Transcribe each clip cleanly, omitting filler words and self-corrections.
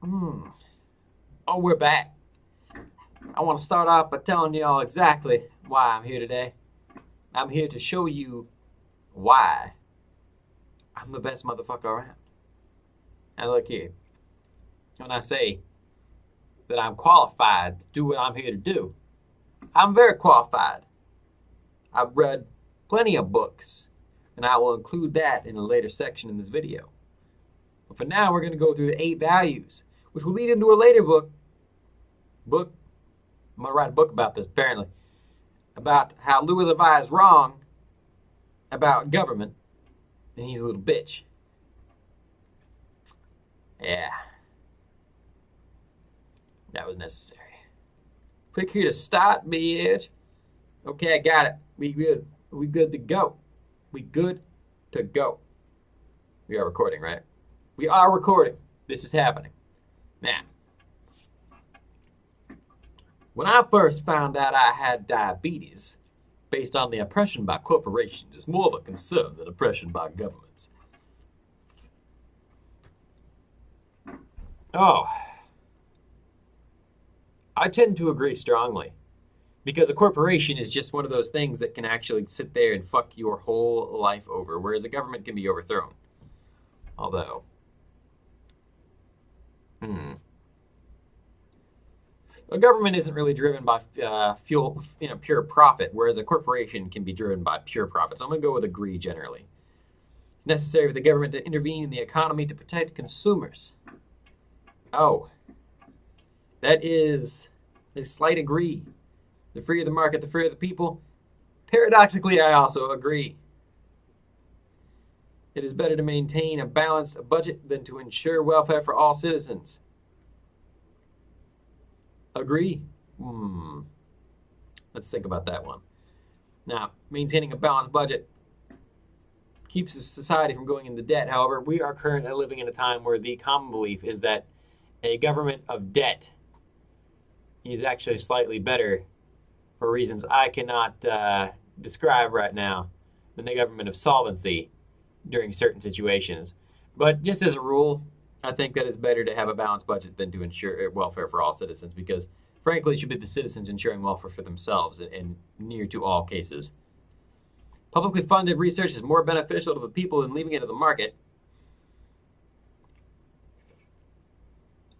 Oh, we're back. I want to start off by telling y'all exactly why I'm here today. I'm here to show you why I'm the best motherfucker around. And look here, when I say that I'm qualified to do what I'm here to do, I'm very qualified. I've read plenty of books, and I will include that in a later section in this video. But for now, we're going to go through the 8 values, which will lead into a later book. I'm going to write a book about this, apparently. About how Louis Levi is wrong about government, and he's a little bitch. Yeah. That was necessary. Click here to start, bitch. Okay, I got it. We good. We good to go. We good to go. We are recording, right? We are recording. This is happening. Now, when I first found out I had diabetes, based on the oppression by corporations, it's more of a concern than oppression by governments. Oh, I tend to agree strongly. Because a corporation is just one of those things that can actually sit there and fuck your whole life over, whereas a government can be overthrown. Although, a government isn't really driven by pure profit, whereas a corporation can be driven by pure profit. So I'm going to go with agree generally. It's necessary for the government to intervene in the economy to protect consumers. Oh, that is a slight agree. The freer the market, the freer the people. Paradoxically, I also agree. It is better to maintain a balanced budget than to ensure welfare for all citizens. Agree? Let's think about that one. Now, maintaining a balanced budget keeps the society from going into debt. However, we are currently living in a time where the common belief is that a government of debt is actually slightly better for reasons I cannot describe right now than a government of solvency during certain situations. But just as a rule, I think that it's better to have a balanced budget than to ensure welfare for all citizens because, frankly, it should be the citizens ensuring welfare for themselves in near to all cases. Publicly funded research is more beneficial to the people than leaving it to the market.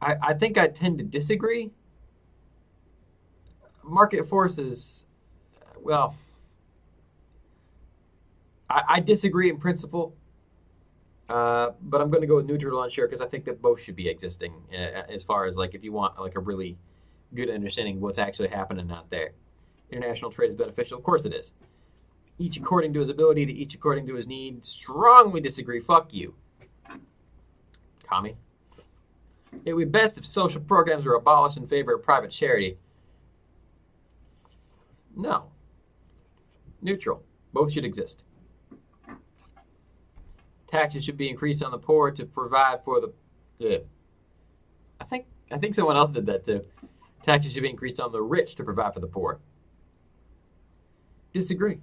I think I tend to disagree. Market forces, well, I disagree in principle, but I'm going to go with neutral on sure because I think that both should be existing as far as like if you want like a really good understanding of what's actually happening out there. International trade is beneficial, of course it is. Each according to his ability to each according to his need. Strongly disagree. Fuck you, commie. It would be best if social programs were abolished in favor of private charity. No. Neutral. Both should exist. Taxes should be increased on the poor to provide for the. I think someone else did that too. Taxes should be increased on the rich to provide for the poor. Disagree.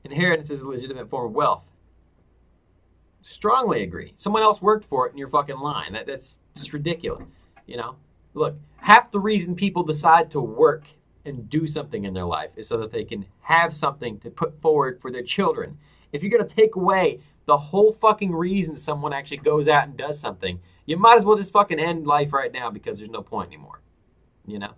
Inheritance is a legitimate form of wealth. Strongly agree. Someone else worked for it and you're fucking lying. That's just ridiculous. You know? Look, half the reason people decide to work and do something in their life is so that they can have something to put forward for their children. If you're going to take away the whole fucking reason someone actually goes out and does something, you might as well just fucking end life right now because there's no point anymore. You know?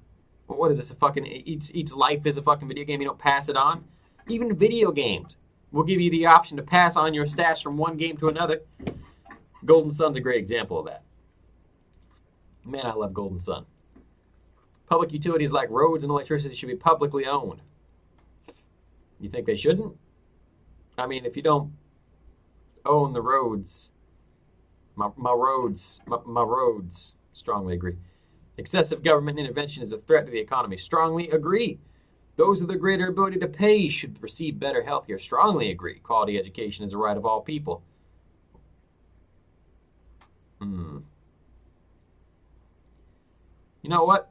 Well, what is this? A fucking each life is a fucking video game. You don't pass it on. Even video games will give you the option to pass on your stats from one game to another. Golden Sun's a great example of that. Man, I love Golden Sun. Public utilities like roads and electricity should be publicly owned. You think they shouldn't? I mean, if you don't own the roads, my roads, strongly agree. Excessive government intervention is a threat to the economy. Strongly agree. Those with a greater ability to pay should receive better health care. Strongly agree. Quality education is a right of all people. You know what?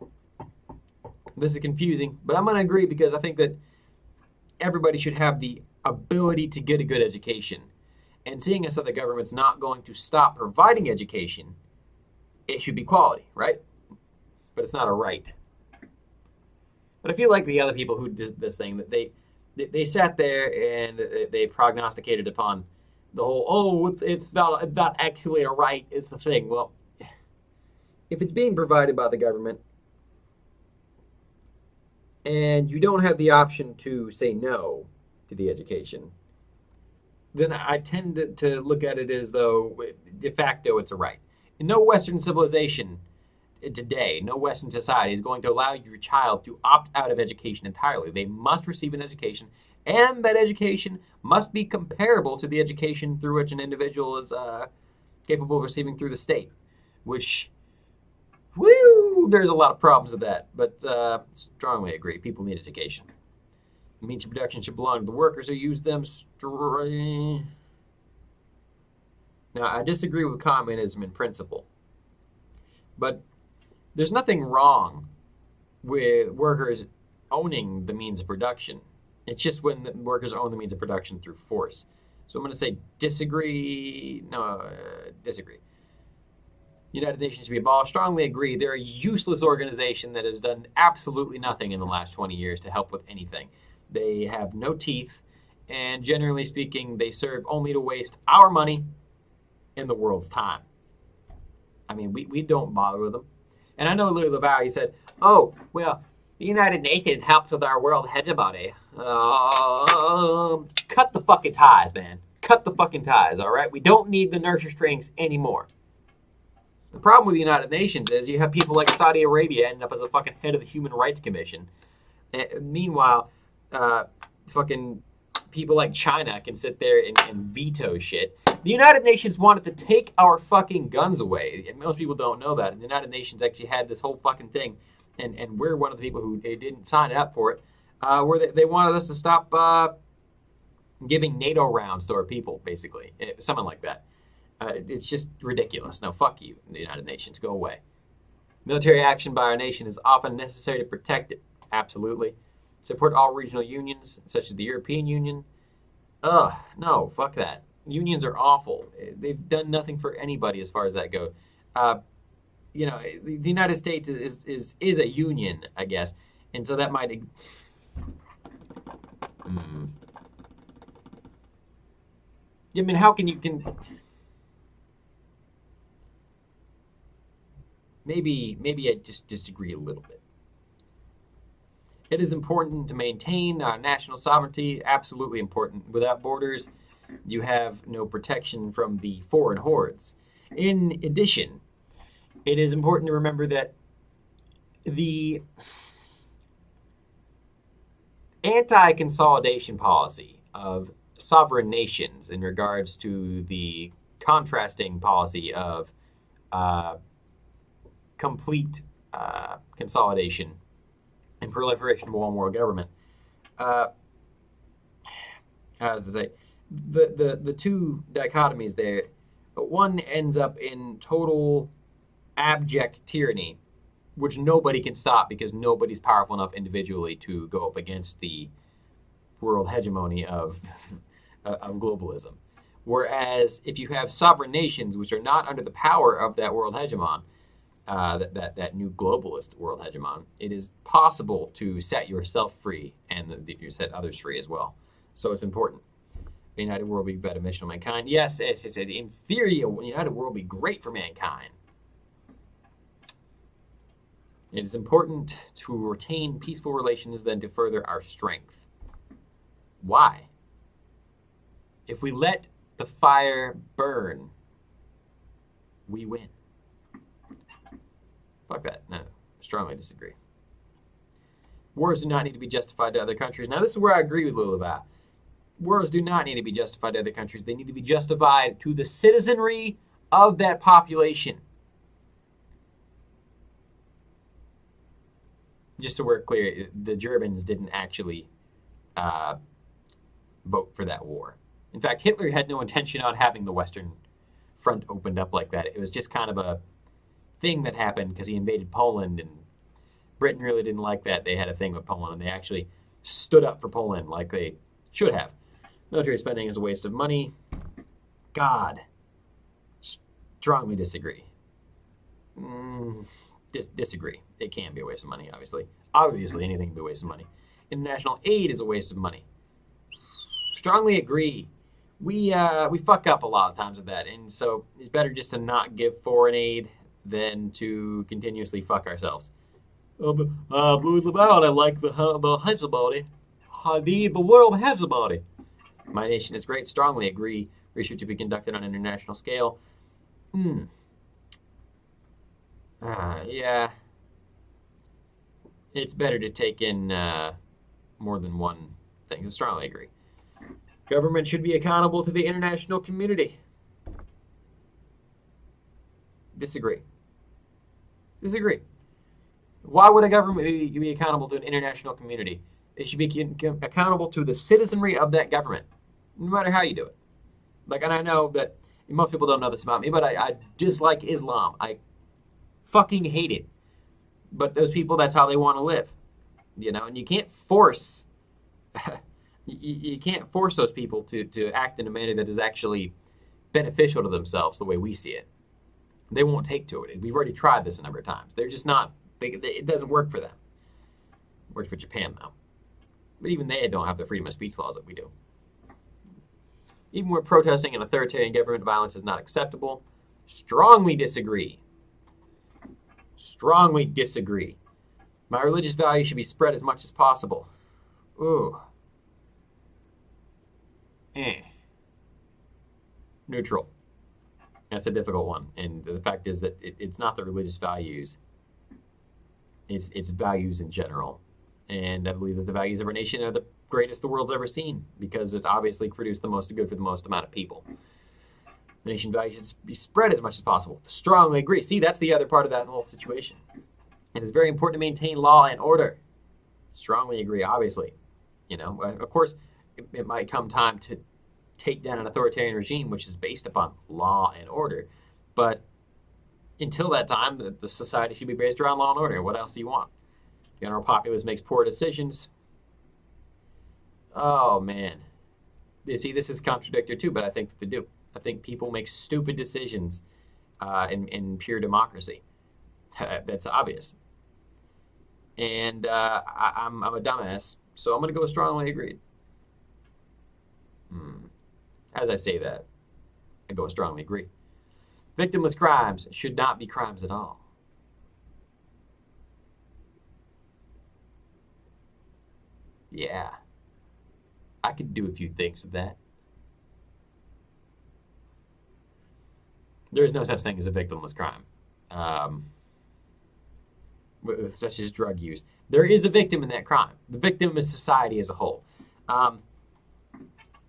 This is confusing, but I'm going to agree because I think that everybody should have the ability to get a good education. And seeing as how the government's not going to stop providing education, it should be quality, right? But it's not a right. But I feel like the other people who did this thing, that they sat there and they prognosticated upon the whole, oh, it's not actually a right, it's the thing. Well, if it's being provided by the government and you don't have the option to say no to the education, then I tend to look at it as though de facto it's a right. In no Western civilization today, no Western society is going to allow your child to opt out of education entirely. They must receive an education, and that education must be comparable to the education through which an individual is capable of receiving through the state, which, woo, there's a lot of problems with that, but strongly agree. People need education. The means of production should belong to the workers who use them. Now, I disagree with communism in principle, but there's nothing wrong with workers owning the means of production. It's just when the workers own the means of production through force. So I'm going to say disagree. No, disagree. United Nations should be abolished. Strongly agree. They're a useless organization that has done absolutely nothing in the last 20 years to help with anything. They have no teeth, and generally speaking, they serve only to waste our money and the world's time. I mean, we don't bother with them. And I know Louis LaValle, he said, oh, well, the United Nations helps with our world hegemony. Cut the fucking ties, man. Cut the fucking ties, all right? We don't need the nurture strings anymore. The problem with the United Nations is you have people like Saudi Arabia ending up as a fucking head of the Human Rights Commission. And meanwhile, fucking people like China can sit there and veto shit. The United Nations wanted to take our fucking guns away. And most people don't know that. The United Nations actually had this whole fucking thing, and we're one of the people who didn't sign up for it, where they wanted us to stop giving NATO rounds to our people, basically. Something like that. It's just ridiculous. No, fuck you, the United Nations. Go away. Military action by our nation is often necessary to protect it. Absolutely. Support all regional unions, such as the European Union. Ugh, no, fuck that. Unions are awful. They've done nothing for anybody as far as that goes. You know, the United States is a union, I guess, and so that might. I mean, how can you Maybe I just disagree a little bit. It is important to maintain our national sovereignty, absolutely important. Without borders, you have no protection from the foreign hordes. In addition, it is important to remember that the anti-consolidation policy of sovereign nations in regards to the contrasting policy of complete consolidation and proliferation of one world government. I was to say, the two dichotomies there, one ends up in total abject tyranny, which nobody can stop because nobody's powerful enough individually to go up against the world hegemony of globalism. Whereas if you have sovereign nations which are not under the power of that world hegemon, that new globalist world hegemon, it is possible to set yourself free and you set others free as well. So it's important. A united world will be beneficial to mankind. Yes, it's in theory, a united world will be great for mankind. It is important to retain peaceful relations than to further our strength. Why? If we let the fire burn, we win. Fuck that. No, strongly disagree. Wars do not need to be justified to other countries. Now, this is where I agree with Louis LaValle. Wars do not need to be justified to other countries. They need to be justified to the citizenry of that population. Just so we're clear, the Germans didn't actually vote for that war. In fact, Hitler had no intention on having the Western Front opened up like that. It was just kind of a thing that happened because he invaded Poland, and Britain really didn't like that. They had a thing with Poland, and they actually stood up for Poland like they should have. Military spending is a waste of money. God, strongly disagree. Disagree. It can be a waste of money, obviously. Obviously, anything can be a waste of money. International aid is a waste of money. Strongly agree. We fuck up a lot of times with that, and so it's better just to not give foreign aid than to continuously fuck ourselves. I like the has about it. The world has about it. My nation is great. Strongly agree. Research to be conducted on an international scale. Yeah. It's better to take in more than one thing. So strongly agree. Government should be accountable to the international community. Disagree. Disagree. Why would a government be accountable to an international community? It should be accountable to the citizenry of that government, no matter how you do it. Like, and I know that most people don't know this about me, but I dislike Islam. I fucking hate it. But those people, that's how they want to live, you know. And you can't force, you can't force those people to act in a manner that is actually beneficial to themselves the way we see it. They won't take to it. We've already tried this a number of times. They're just not. It doesn't work for them. It works for Japan though. But even they don't have the freedom of speech laws that we do. Even when protesting an authoritarian government, violence is not acceptable. Strongly disagree. Strongly disagree. My religious values should be spread as much as possible. Ooh. Neutral. That's a difficult one. And the fact is that it's not the religious values. It's values in general. And I believe that the values of our nation are the greatest the world's ever seen because it's obviously produced the most good for the most amount of people. The nation values should be spread as much as possible. Strongly agree. See, that's the other part of that whole situation. And it's very important to maintain law and order. Strongly agree, obviously. You know, of course, it might come time to take down an authoritarian regime which is based upon law and order. But until that time, the society should be based around law and order. What else do you want? The general populace makes poor decisions. Oh, man. You see, this is contradictory too, but I think that they do. I think people make stupid decisions in pure democracy. That's obvious. And I'm a dumbass, so I'm going to go strongly agreed. As I say that, I go strongly agree. Victimless crimes should not be crimes at all. Yeah. I could do a few things with that. There is no such thing as a victimless crime, such as drug use. There is a victim in that crime. The victim is society as a whole.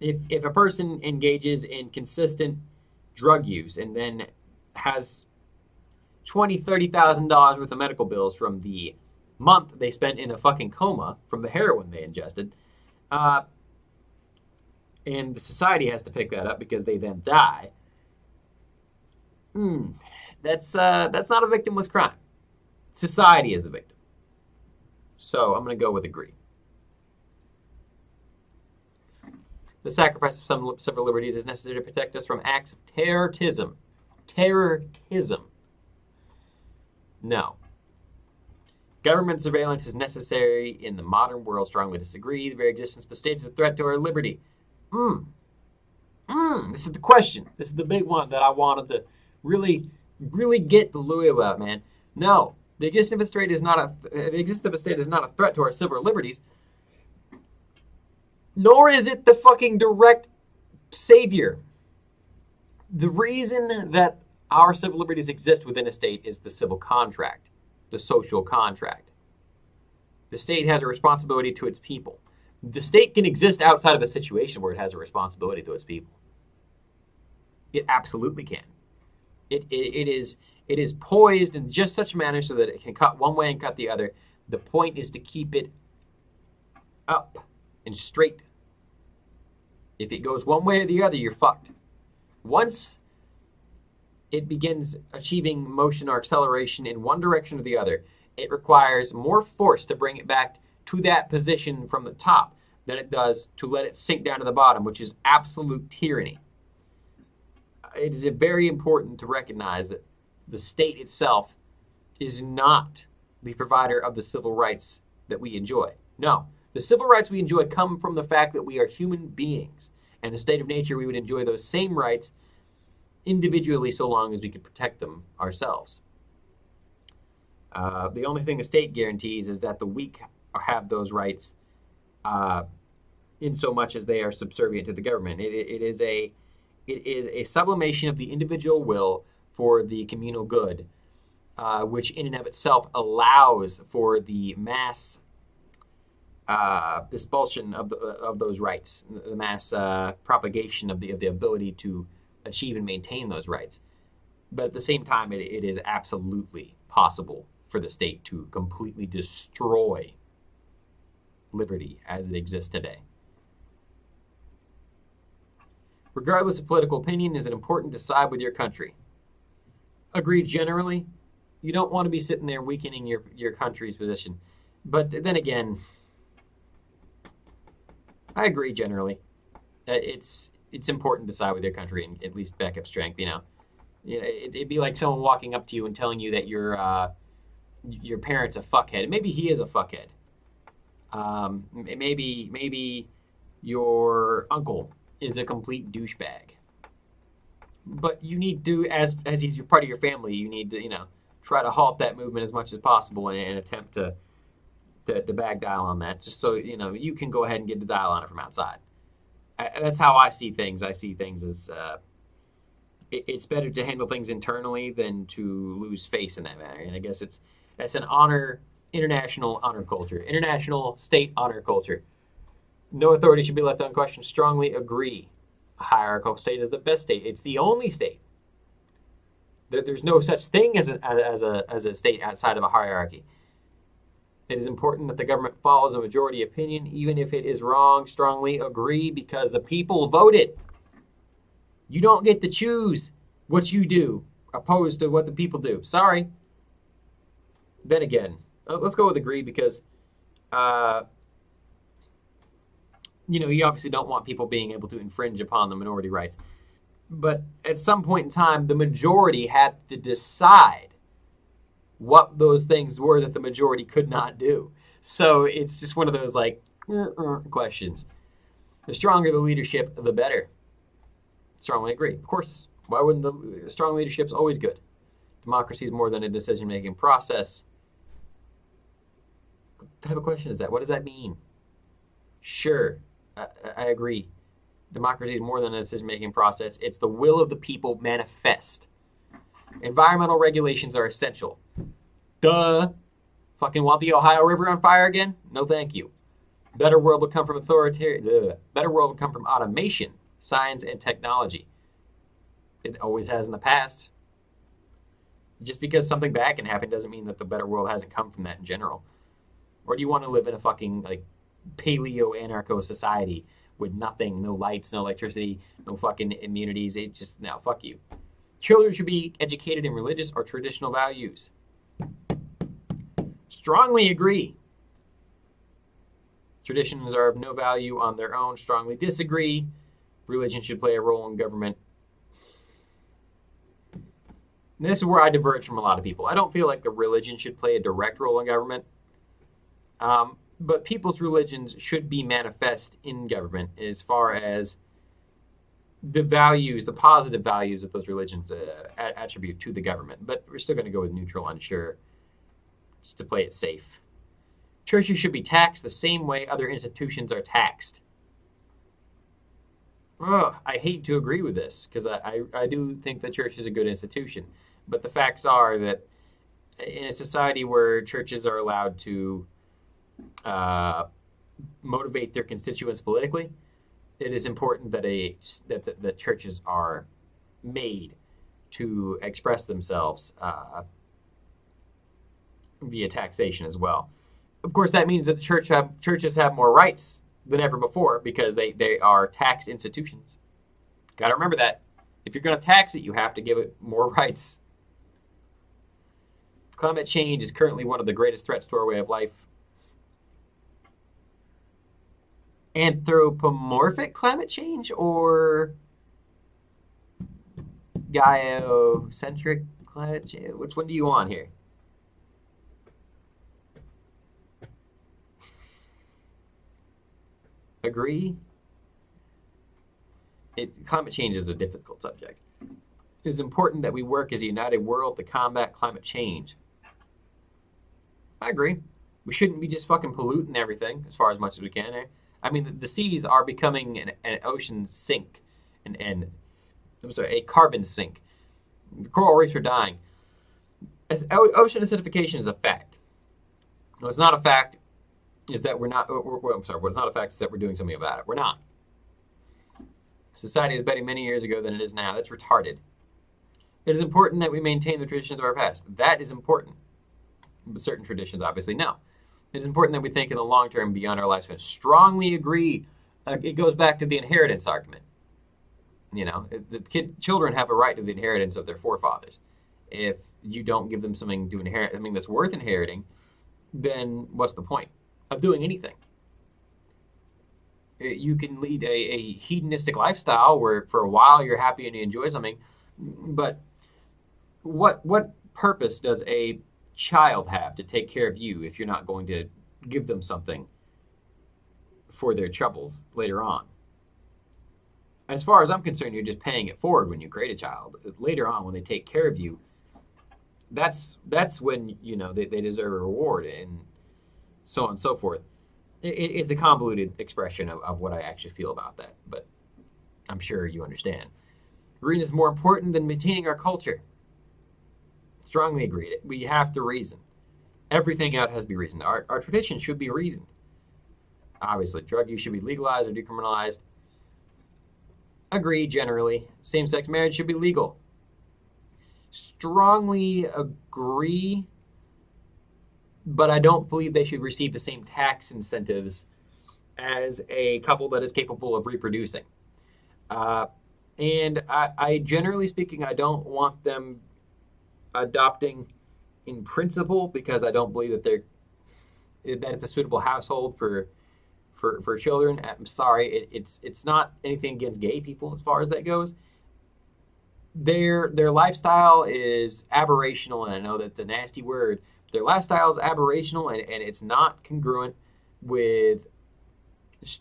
If a person engages in consistent drug use and then has $20,000, $30,000 worth of medical bills from the month they spent in a fucking coma from the heroin they ingested, and the society has to pick that up because they then die, that's not a victimless crime. Society is the victim. So I'm going to go with agree. The sacrifice of some civil liberties is necessary to protect us from acts of terrorism. Terrorism. No. Government surveillance is necessary in the modern world. Strongly disagree. The very existence of the state is a threat to our liberty. This is the question. This is the big one that I wanted to really get the Louis about, man. No. The existence of a state is not a threat to our civil liberties. Nor is it the fucking direct savior. The reason that our civil liberties exist within a state is the civil contract, the social contract. The state has a responsibility to its people. The state can exist outside of a situation where it has a responsibility to its people. It absolutely can. It is poised in just such a manner so that it can cut one way and cut the other. The point is to keep it up and straight. If it goes one way or the other, you're fucked. Once it begins achieving motion or acceleration in one direction or the other, it requires more force to bring it back to that position from the top than it does to let it sink down to the bottom, which is absolute tyranny. It is very important to recognize that the state itself is not the provider of the civil rights that we enjoy. No, the civil rights we enjoy come from the fact that we are human beings. And in a state of nature, we would enjoy those same rights individually so long as we could protect them ourselves. The only thing the state guarantees is that the weak have those rights in so much as they are subservient to the government. It is a sublimation of the individual will for the communal good, which in and of itself allows for the mass expulsion of those rights, the mass propagation of the ability to achieve and maintain those rights. But at the same time, it is absolutely possible for the state to completely destroy liberty as it exists today. Regardless of political opinion, is it important to side with your country? Agreed generally. You don't want to be sitting there weakening your country's position. But then again, I agree generally. It's important to side with your country and at least back up strength, you know. It'd be like someone walking up to you and telling you that your parent's a fuckhead. Maybe he is a fuckhead. Maybe your uncle is a complete douchebag. But you need to, as he's part of your family, you need to, you know, try to halt that movement as much as possible and attempt to back dial on that, just so, you know, you can go ahead and get the dial on it from outside. That's how I see things. I see things as it's better to handle things internally than to lose face in that matter. And I guess that's an international honor culture, international state honor culture. No authority should be left unquestioned. Strongly agree. A hierarchical state is the best state. It's the only state. There's no such thing as a state outside of a hierarchy. It is important that the government follows a majority opinion, even if it is wrong. Strongly agree, because the people voted. You don't get to choose what you do, opposed to what the people do. Sorry. Then again, let's go with agree, because you obviously don't want people being able to infringe upon the minority rights. But at some point in time, the majority had to decide what those things were that the majority could not do. So it's just one of those questions. The stronger the leadership, the better. Strongly agree. Of course. Why wouldn't the strong leadership is always good? Democracy is more than a decision-making process. What type of question is that? What does that mean? Sure, I agree. Democracy is more than a decision-making process. It's the will of the people manifest. Environmental regulations are essential. Duh. Fucking want the Ohio River on fire again? No, thank you. Better world would come from Better world would come from automation, science, and technology. It always has in the past. Just because something bad can happen doesn't mean that the better world hasn't come from that in general. Or do you want to live in a fucking paleo-anarcho society with nothing, no lights, no electricity, no fucking immunities? No, fuck you. Children should be educated in religious or traditional values. Strongly agree. Traditions are of no value on their own. Strongly disagree. Religion should play a role in government. And this is where I diverge from a lot of people. I don't feel like the religion should play a direct role in government. But people's religions should be manifest in government as far as the values, the positive values that those religions attribute to the government. But we're still going to go with neutral, unsure, just to play it safe. Churches should be taxed the same way other institutions are taxed. I hate to agree with this, because I do think the church is a good institution. But the facts are that in a society where churches are allowed to motivate their constituents politically, it is important that the churches are made to express themselves via taxation as well. Of course, that means that the churches have more rights than ever before, because they are taxed institutions. Got to remember that. If you're going to tax it, you have to give it more rights. Climate change is currently one of the greatest threats to our way of life. Anthropomorphic climate change or geocentric climate change? Which one do you want here? Agree? Climate change is a difficult subject. It is important that we work as a united world to combat climate change. I agree. We shouldn't be just fucking polluting everything as much as we can. I mean, the seas are becoming an ocean sink, and I'm sorry, a carbon sink. Coral reefs are dying. Ocean acidification is a fact. What's not a fact is that we're not. I'm sorry. What's not a fact is that we're doing something about it. We're not. Society is better many years ago than it is now. That's retarded. It is important that we maintain the traditions of our past. That is important. But certain traditions, obviously, no. It is important that we think in the long term beyond our lifespan. Strongly agree. It goes back to the inheritance argument. You know, children have a right to the inheritance of their forefathers. If you don't give them something to inherit, that's worth inheriting, then what's the point of doing anything? You can lead a hedonistic lifestyle where for a while you're happy and you enjoy something, but what purpose does a child have to take care of you if you're not going to give them something for their troubles later on? As far as I'm concerned, you're just paying it forward when you create a child. Later on, when they take care of you, that's when they deserve a reward, and so on and so forth. It's a convoluted expression of what I actually feel about that, but I'm sure you understand. Reason is more important than maintaining our culture. Strongly agreed. We have to reason. Everything out has to be reasoned. Our tradition should be reasoned. Obviously, drug use should be legalized or decriminalized. Agree generally. Same-sex marriage should be legal. Strongly agree, but I don't believe they should receive the same tax incentives as a couple that is capable of reproducing. And I generally speaking, I don't want them adopting in principle because I don't believe that it's a suitable household for children. I'm sorry, it's not anything against gay people as far as that goes. Their lifestyle is aberrational, and I know that's a nasty word. Their lifestyle is aberrational, and it's not congruent with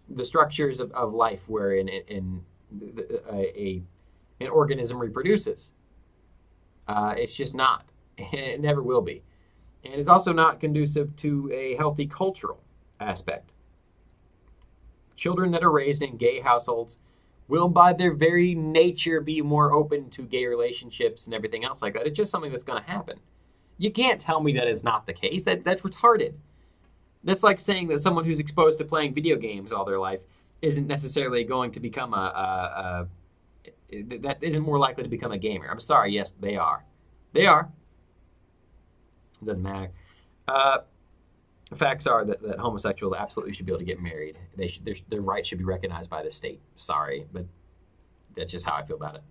the structures of life wherein an organism reproduces. It's just not. It never will be. And it's also not conducive to a healthy cultural aspect. Children that are raised in gay households will, by their very nature, be more open to gay relationships and everything else like that. It's just something that's going to happen. You can't tell me that is not the case. That's retarded. That's like saying that someone who's exposed to playing video games all their life isn't necessarily going to become that isn't more likely to become a gamer. I'm sorry. Yes, they are. They are. Doesn't matter. Facts are that homosexuals absolutely should be able to get married. Their rights should be recognized by the state. Sorry, but that's just how I feel about it.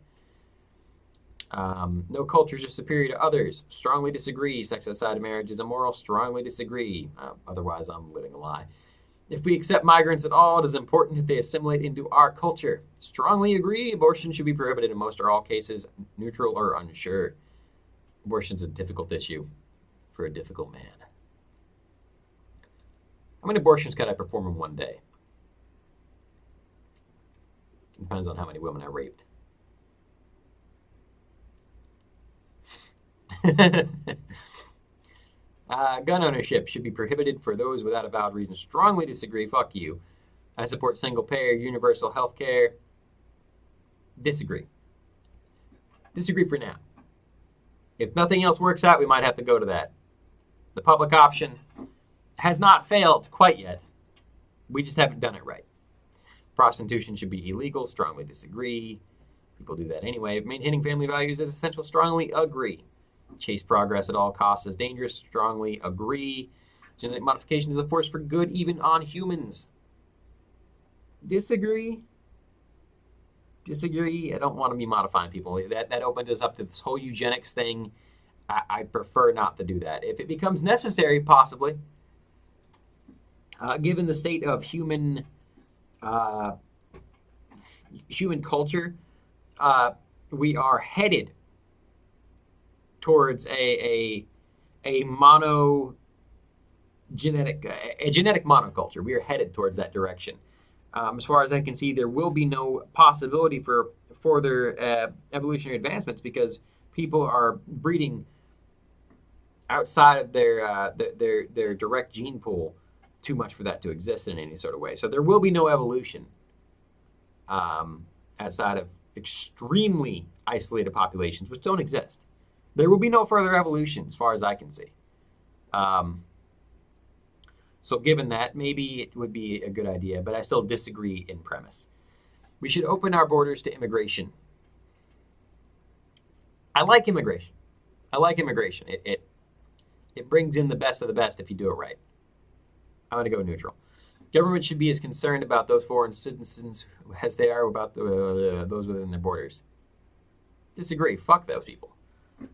No cultures are superior to others. Strongly disagree. Sex outside of marriage is immoral. Strongly disagree. Otherwise, I'm living a lie. If we accept migrants at all, it is important that they assimilate into our culture. Strongly agree. Abortion should be prohibited in most or all cases, neutral or unsure. Abortion is a difficult issue for a difficult man. How many abortions can I perform in one day? Depends on how many women I raped. Gun ownership should be prohibited for those without a valid reason. Strongly disagree. Fuck you. I support single-payer, universal health care. Disagree. Disagree for now. If nothing else works out, we might have to go to that. The public option has not failed quite yet. We just haven't done it right. Prostitution should be illegal. Strongly disagree. People do that anyway. Maintaining family values is essential. Strongly agree. Chase progress at all costs is dangerous. Strongly agree. Genetic modification is a force for good even on humans. Disagree. Disagree. I don't want to be modifying people. That opens us up to this whole eugenics thing. I prefer not to do that. If it becomes necessary, possibly. Given the state of human culture, we are headed towards a genetic monoculture. We are headed towards that direction. As far as I can see, there will be no possibility for further evolutionary advancements because people are breeding outside of their direct gene pool too much for that to exist in any sort of way. So there will be no evolution outside of extremely isolated populations, which don't exist. There will be no further evolution as far as I can see. So given that, maybe it would be a good idea, but I still disagree in premise. We should open our borders to immigration. I like immigration. It brings in the best of the best if you do it right. I'm going to go neutral. Government should be as concerned about those foreign citizens as they are about those within their borders. Disagree. Fuck those people.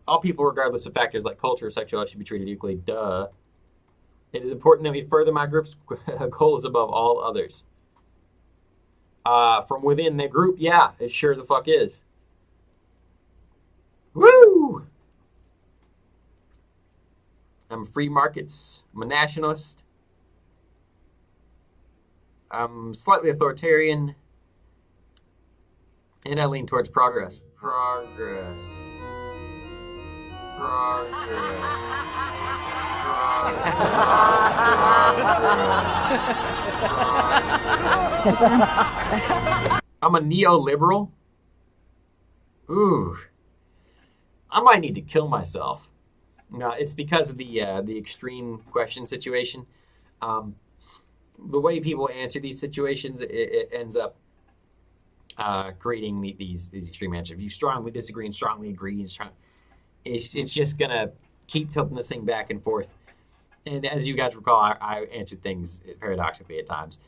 All people, regardless of factors like culture or sexuality, should be treated equally. Duh. It is important that we further my group's goals above all others. From within the group, yeah, it sure the fuck is. Woo! I'm free markets. I'm a nationalist. I'm slightly authoritarian. And I lean towards progress. Progress. I'm a neoliberal. Ooh. I might need to kill myself. No, it's because of the extreme question situation. The way people answer these situations, it ends up creating these extreme answers. If you strongly disagree and strongly agree, and it's just gonna keep tilting this thing back and forth. And as you guys recall, I answered things paradoxically at times.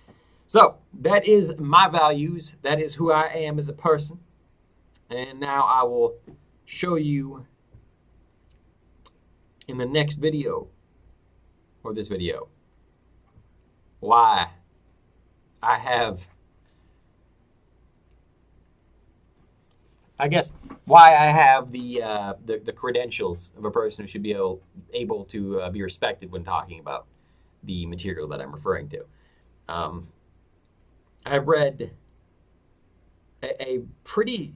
So that is my values. That is who I am as a person. And now I will show you in the next video, or this video, why I have, why I have the credentials of a person who should be able to be respected when talking about the material that I'm referring to. I've read a pretty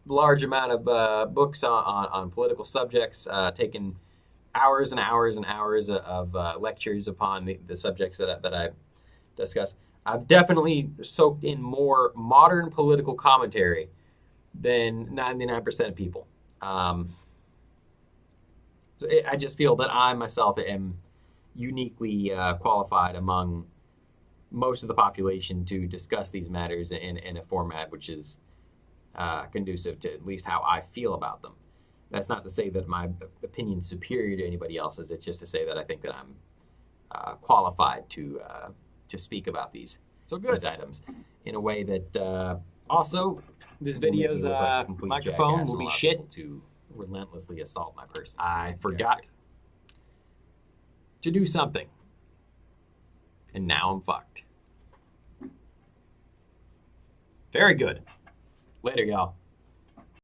large amount of books on political subjects, taken hours and hours and hours of lectures upon the subjects that I discuss. I've definitely soaked in more modern political commentary than 99% of people. I just feel that I myself am uniquely qualified among most of the population to discuss these matters in a format which is conducive to at least how I feel about them. That's not to say that my opinion is superior to anybody else's. It's just to say that I think that I'm qualified to speak about these items in a way that also this video's microphone will be shit to relentlessly assault my person. I forgot to do something, and now I'm fucked. Very good. Later, y'all.